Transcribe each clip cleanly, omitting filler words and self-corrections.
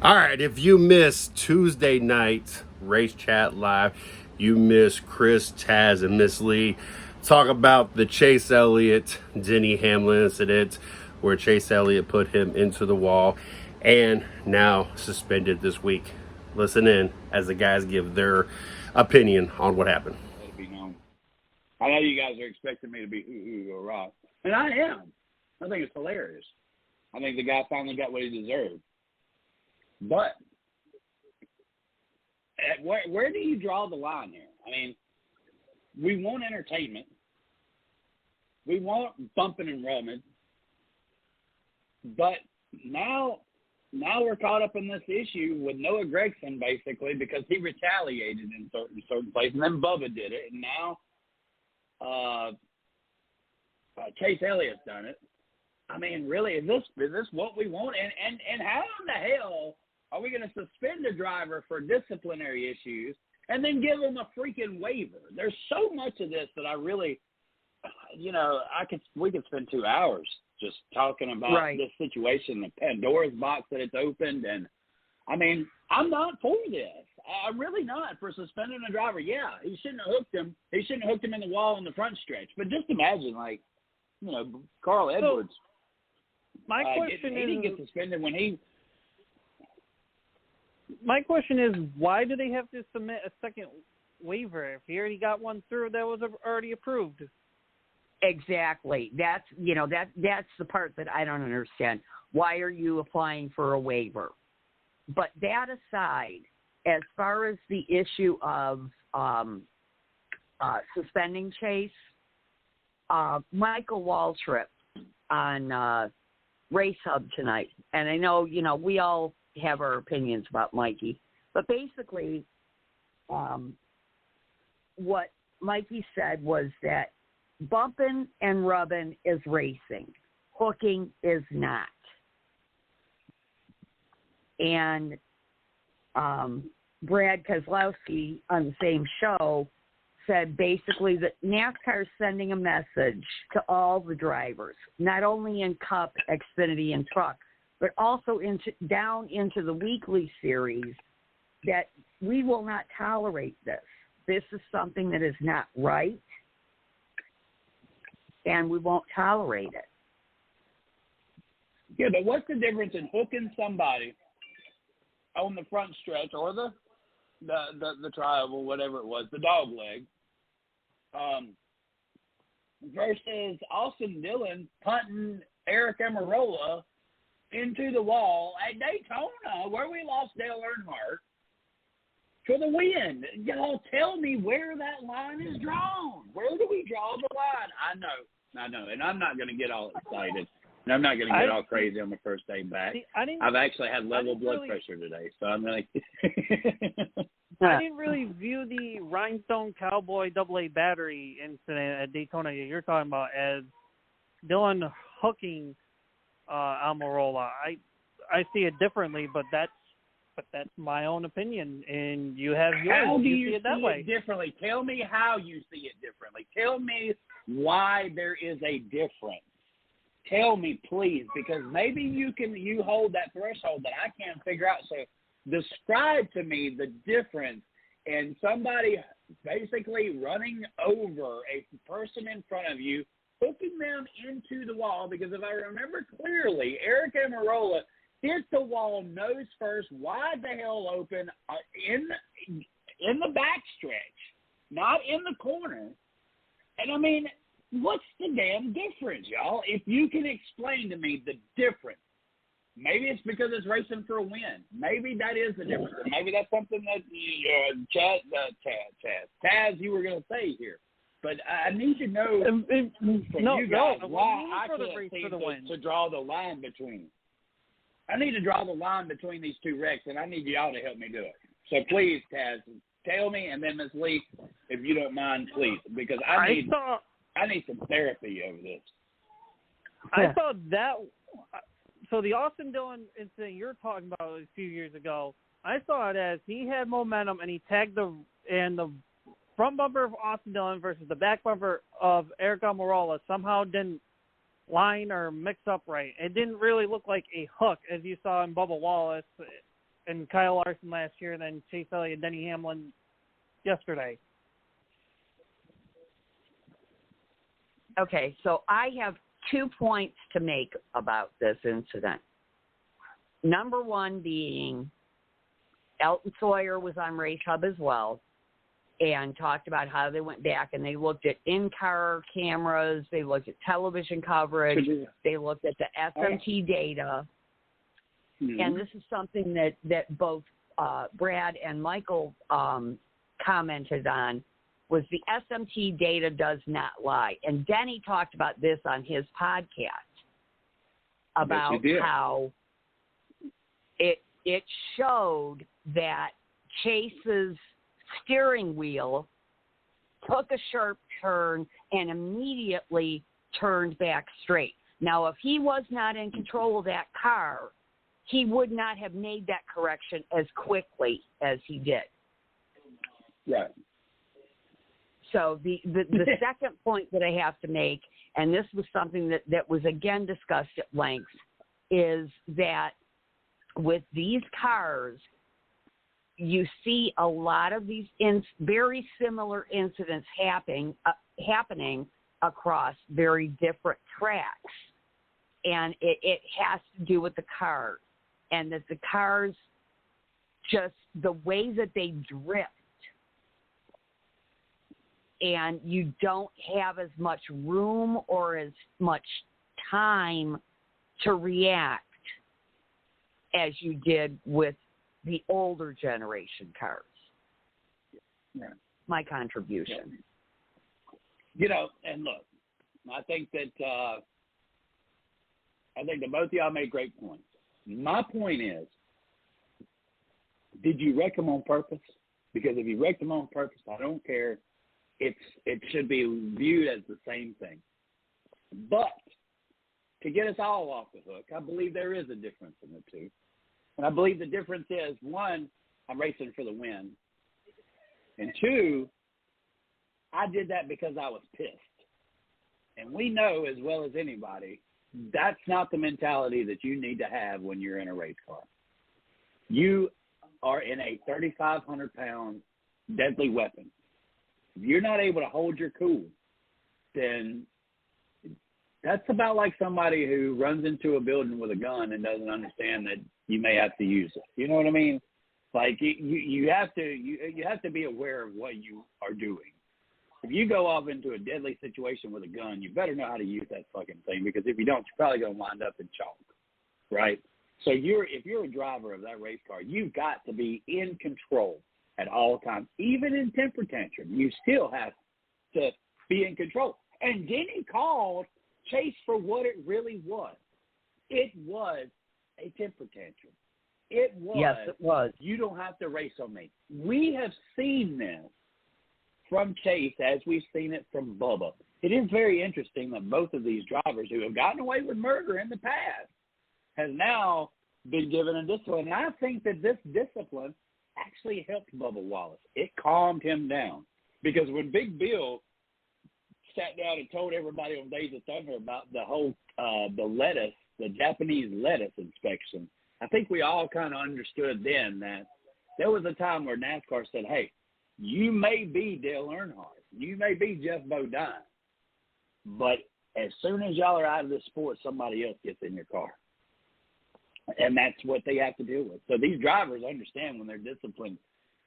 All right, if you missed Tuesday night Race Chat Live, you missed Chris, Taz, and Miss Lee talk about the Chase Elliott, Denny Hamlin incident where Chase Elliott put him into the wall and now suspended this week. Listen in as the guys give their opinion on what happened. Let it be known. I know you guys are expecting me to be ooh or rock, and I am. I think it's hilarious. I think the guy finally got what he deserved. But where do you draw the line here? I mean, we want entertainment. We want bumping and rubbing. But now we're caught up in this issue with Noah Gragson, basically, because he retaliated in certain places. And then Bubba did it. And now Chase Elliott's done it. I mean, really, is this what we want? And how in the hell are we going to suspend a driver for disciplinary issues and then give him a freaking waiver? There's so much of this that I really, we could spend 2 hours just talking about this situation, the Pandora's box that it's opened. And, I mean, I'm not for this. I'm really not for suspending a driver. Yeah, he shouldn't have hooked him. He shouldn't have hooked him in the wall in the front stretch. But just imagine, Carl Edwards. My question he didn't get suspended when he. My question is, why do they have to submit a second waiver if he already got one through that was already approved? Exactly. That's the part that I don't understand. Why are you applying for a waiver? But that aside, as far as the issue of suspending Chase, Michael Waltrip on Race Hub tonight, and I know we all have our opinions about Mikey, but basically what Mikey said was that bumping and rubbing is racing, hooking is not. And Brad Keselowski on the same show said basically that NASCAR is sending a message to all the drivers, not only in Cup, Xfinity, and Truck, but also down into the weekly series, that we will not tolerate this. This is something that is not right, and we won't tolerate it. Yeah, but what's the difference in hooking somebody on the front stretch or the triangle, whatever it was, the dog leg, versus Austin Dillon punting Eric Almirola into the wall at Daytona, where we lost Dale Earnhardt for the win? Y'all tell me where that line is drawn. Where do we draw the line? I know, and I'm not going to get all excited. And I'm not going to get all crazy on the first day back. I've actually had level blood pressure today, so I'm going to. I didn't really view the Rhinestone Cowboy AA battery incident at Daytona you're talking about as Dillon hooking Almirola. I see it differently, but that's my own opinion, and you have yours. How do you see it that way differently? Tell me how you see it differently. Tell me why there is a difference. Tell me, please, because maybe you hold that threshold that I can't figure out. So describe to me the difference in somebody basically running over a person in front of you, hooking them into the wall, because if I remember clearly, Eric Almirola hit the wall nose first, wide the hell open, in the backstretch, not in the corner. And I mean, what's the damn difference, y'all? If you can explain to me the difference. Maybe it's because it's racing for a win. Maybe that is the difference. Maybe that's something that Taz, you were going to say here. But I need to know from you guys why I can't seem to draw the line between. I need to draw the line between these two wrecks, and I need y'all to help me do it. So please, Taz, tell me, and then Ms. Lee, if you don't mind, please, because I need some therapy over this. I saw that. So the Austin Dillon incident you're talking about a few years ago, I saw it as he had momentum and he tagged the front bumper of Austin Dillon versus the back bumper of Eric Almirola somehow didn't line or mix up right. It didn't really look like a hook as you saw in Bubba Wallace and Kyle Larson last year, and then Chase Elliott, Denny Hamlin yesterday. Okay, so I have 2 points to make about this incident. Number one being Elton Sawyer was on Race Hub as well and talked about how they went back and they looked at in-car cameras, they looked at television coverage, they looked at the SMT data. Mm-hmm. And this is something that both Brad and Michael commented on, was the SMT data does not lie. And Denny talked about this on his podcast about how it showed that Chase's steering wheel took a sharp turn and immediately turned back straight. Now, if he was not in control of that car, he would not have made that correction as quickly as he did. Right. So the second point that I have to make, and this was something that was again discussed at length, is that with these cars, you see a lot of these very similar incidents happening across very different tracks. And it has to do with the cars, and that the cars, just the way that they drift, and you don't have as much room or as much time to react as you did with the older generation cars. Yeah. My contribution. You know, and look, I think that both of y'all made great points. My point is, did you wreck them on purpose? Because if you wrecked them on purpose, I don't care. It should be viewed as the same thing. But to get us all off the hook, I believe there is a difference in the two. And I believe the difference is, one, I'm racing for the win. And two, I did that because I was pissed. And we know as well as anybody, that's not the mentality that you need to have when you're in a race car. You are in a 3,500-pound deadly weapon. If you're not able to hold your cool, then that's about like somebody who runs into a building with a gun and doesn't understand that you may have to use it. You know what I mean? Like you have to be aware of what you are doing. If you go off into a deadly situation with a gun, you better know how to use that fucking thing, because if you don't, you're probably going to wind up in chalk, right? So if you're a driver of that race car, you've got to be in control at all times. Even in temper tantrum, you still have to be in control. And Denny called Chase for what it really was. It was a temper tantrum. It was. Yes, it was. You don't have to race on me. We have seen this from Chase as we've seen it from Bubba. It is very interesting that both of these drivers who have gotten away with murder in the past has now been given a discipline. And I think that this discipline actually helped Bubba Wallace. It calmed him down, because when Big Bill sat down and told everybody on Days of Thunder about the whole the Japanese lettuce inspection, I think we all kind of understood then that there was a time where NASCAR said, hey, you may be Dale Earnhardt, you may be Jeff Bodine, but as soon as y'all are out of this sport, somebody else gets in your car. And that's what they have to deal with. So these drivers understand when they're disciplined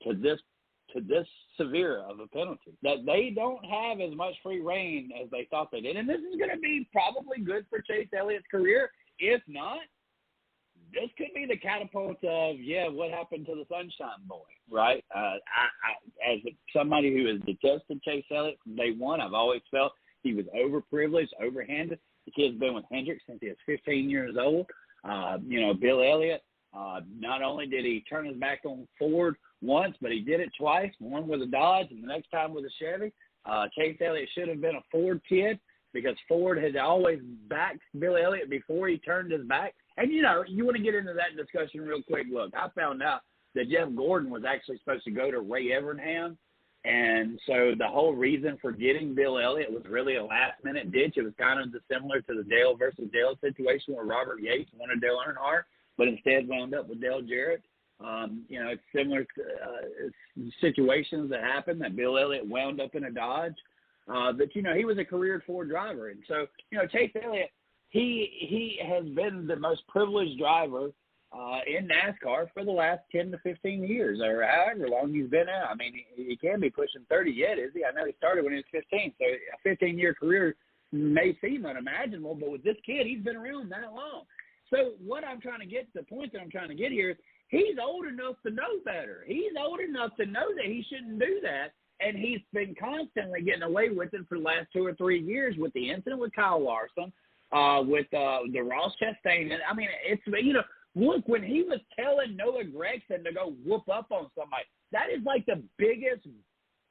to this severe of a penalty, that they don't have as much free reign as they thought they did. And this is going to be probably good for Chase Elliott's career. If not, this could be the catapult of, what happened to the Sunshine Boy, right? I as somebody who has detested Chase Elliott from day one, I've always felt he was overprivileged, overhanded. The kid's been with Hendrick since he was 15 years old. Bill Elliott, not only did he turn his back on Ford once, but he did it twice, one with a Dodge and the next time with a Chevy. Chase Elliott should have been a Ford kid, because Ford had always backed Bill Elliott before he turned his back. And, you want to get into that discussion real quick. Look, I found out that Jeff Gordon was actually supposed to go to Ray Evernham. And so the whole reason for getting Bill Elliott was really a last-minute ditch. It was kind of similar to the Dale versus Dale situation where Robert Yates wanted Dale Earnhardt, but instead wound up with Dale Jarrett. It's similar to situations that happened that Bill Elliott wound up in a Dodge. But he was a career Ford driver. And so, Chase Elliott, he has been the most privileged driver in NASCAR for the last 10 to 15 years, or however long he's been out. I mean, he can't be pushing 30 yet, is he? I know he started when he was 15, so a 15-year career may seem unimaginable, but with this kid, he's been around that long. So what I'm trying to get, the point that I'm trying to get here is he's old enough to know better. He's old enough to know that he shouldn't do that, and he's been constantly getting away with it for the last 2 or 3 years with the incident with Kyle Larson, with the Ross Chastain. I mean, it's, look, when he was telling Noah Gragson to go whoop up on somebody, that is like the biggest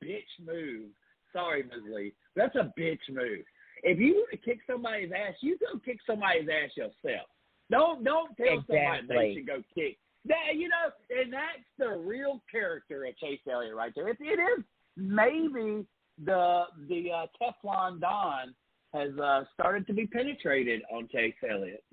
bitch move. Sorry, Ms. Lee. That's a bitch move. If you want to kick somebody's ass, you go kick somebody's ass yourself. Don't tell somebody they should go kick. That, and that's the real character of Chase Elliott right there. It is maybe the Teflon Don has started to be penetrated on Chase Elliott,